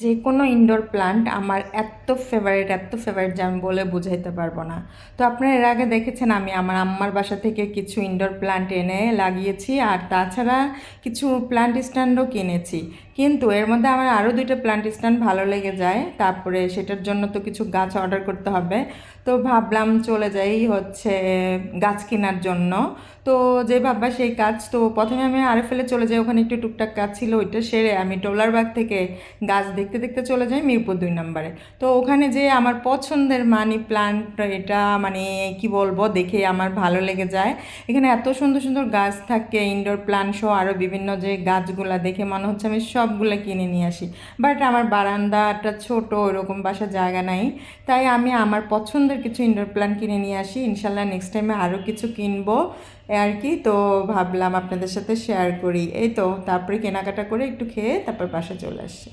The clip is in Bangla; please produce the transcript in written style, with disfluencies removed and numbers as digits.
যে কোনো ইনডোর প্লান্ট আমার এত ফেভারিট যে আমি বলে বুঝাইতে পারবো না। তো আপনারা এর আগে দেখেছেন আমি আমার আম্মার বাসা থেকে কিছু ইনডোর প্লান্ট এনে লাগিয়েছি, আর তাছাড়া কিছু প্লান্ট স্ট্যান্ডও কিনেছি। কিন্তু এর মধ্যে আমার আরও দুইটা প্লান্ট স্ট্যান্ড ভালো লেগে যায়, তারপরে সেটার জন্য তো কিছু গাছ অর্ডার করতে হবে। তো ভাবলাম চলে যাই হচ্ছে গাছ কেনার জন্য। তো যে ভাববা সেই কাজ, তো প্রথমে আমি আরএফএলে চলে যাই, ওখানে একটু টুকটাক কাজ ছিল, ওইটা সেরে আমি টোলারবাগ থেকে গাছ দেখতে দেখতে চলে যাই মিরপুর 2 নম্বরে। তো ওখানে যে আমার পছন্দের মানি প্লান্ট, এটা মানে কি বলবো, দেখে আমার ভালো লেগে যায়। এখানে এত সুন্দর সুন্দর গাছ থাকে, ইনডোর প্লান্ট সহ আরও বিভিন্ন যে গাছগুলা দেখে মনে হচ্ছে আমি সবগুলো কিনে নিয়ে আসি। বাট আমার বারান্দাটা ছোট, ওইরকম বাসার জায়গা নাই, তাই আমি আমার পছন্দের কিছু ইনডোর প্লান্ট কিনে নিয়ে আসি। ইনশাল্লাহ নেক্সট টাইমে আরও কিছু কিনবো আর কি। তো ভাবলাম আপনাদের সাথে শেয়ার করি। এই তো তারপরে কেনাকাটা করে একটু খেয়ে তারপর বাসা চলে আসছি।